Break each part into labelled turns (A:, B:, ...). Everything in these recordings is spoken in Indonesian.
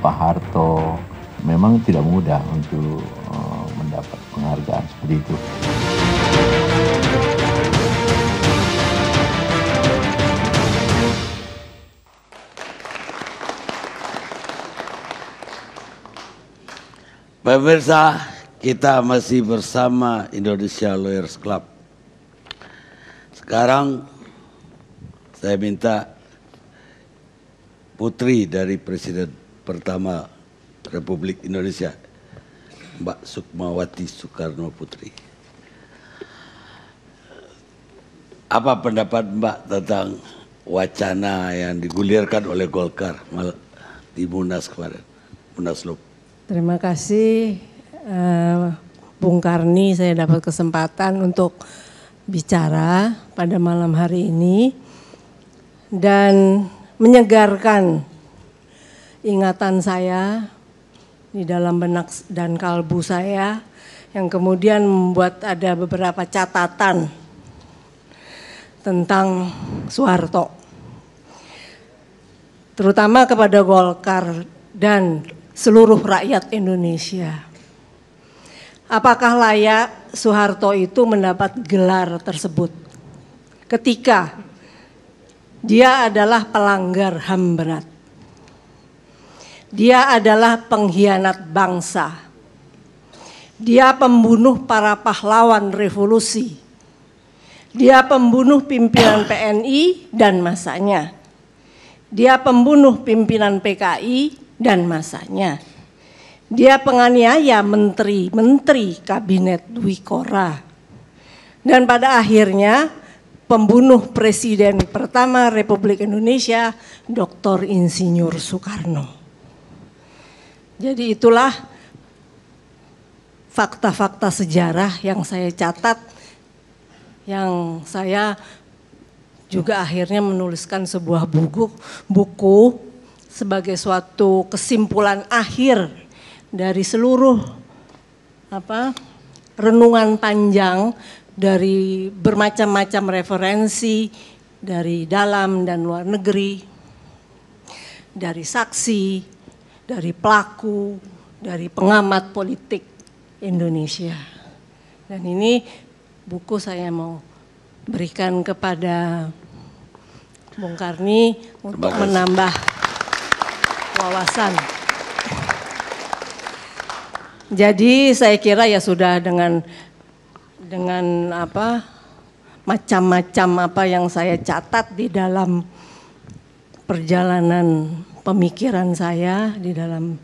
A: Pak Harto. Memang tidak mudah untuk mendapat penghargaan seperti itu.
B: Pemirsa, kita masih bersama Indonesia Lawyers Club. Sekarang saya minta putri dari Presiden pertama Republik Indonesia, Mbak Sukmawati Soekarno Putri. Apa pendapat Mbak tentang wacana yang digulirkan oleh Golkar di Munas kemarin, Munaslup?
C: Terima kasih Bung Karni, saya dapat kesempatan untuk bicara pada malam hari ini dan menyegarkan ingatan saya di dalam benak dan kalbu saya yang kemudian membuat ada beberapa catatan tentang Soeharto, terutama kepada Golkar dan seluruh rakyat Indonesia. Apakah layak Soeharto itu mendapat gelar tersebut ketika dia adalah pelanggar HAM berat? Dia adalah pengkhianat bangsa. Dia pembunuh para pahlawan revolusi. Dia pembunuh pimpinan PNI dan masanya. Dia pembunuh pimpinan PKI dan masanya. Dia penganiaya menteri-menteri kabinet Dwi Korah. Dan pada akhirnya pembunuh Presiden pertama Republik Indonesia, Dr. Insinyur Soekarno. Jadi itulah fakta-fakta sejarah yang saya catat, yang saya juga akhirnya menuliskan sebuah buku sebagai suatu kesimpulan akhir dari seluruh renungan panjang dari bermacam-macam referensi dari dalam dan luar negeri, dari saksi, dari pelaku, dari pengamat politik Indonesia. Dan ini buku saya mau berikan kepada Bung Karni untuk menambah wawasan. Jadi saya kira ya sudah dengan macam-macam apa yang saya catat di dalam perjalanan pemikiran saya di dalam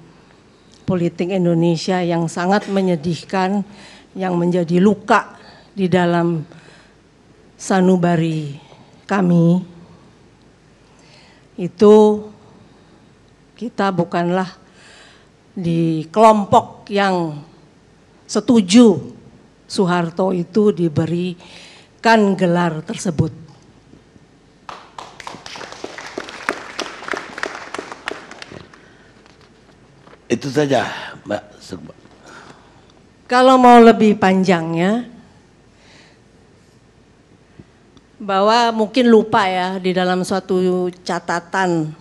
C: politik Indonesia yang sangat menyedihkan, yang menjadi luka di dalam sanubari kami. Itu kita bukanlah di kelompok yang setuju Soeharto itu diberikan gelar tersebut.
B: Itu saja, Mbak Sukma.
C: Kalau mau lebih panjangnya, bahwa mungkin lupa ya di dalam suatu catatan,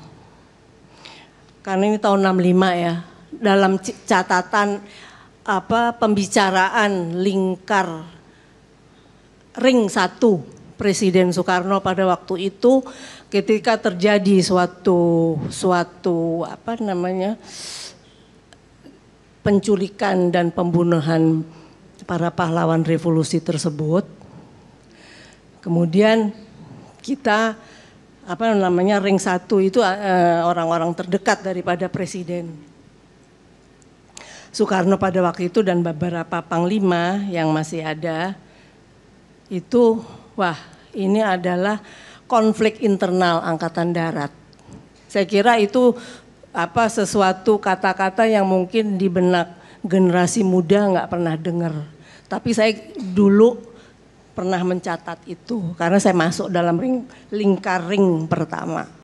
C: karena ini tahun 65 ya, dalam catatan pembicaraan lingkar ring 1 Presiden Soekarno pada waktu itu ketika terjadi suatu penculikan dan pembunuhan para pahlawan revolusi tersebut. Kemudian kita ring 1 itu orang-orang terdekat daripada Presiden Soekarno pada waktu itu dan beberapa panglima yang masih ada itu, wah ini adalah konflik internal Angkatan Darat. Saya kira itu sesuatu kata-kata yang mungkin di benak generasi muda nggak pernah dengar. Tapi saya dulu pernah mencatat itu karena saya masuk dalam lingkar ring pertama.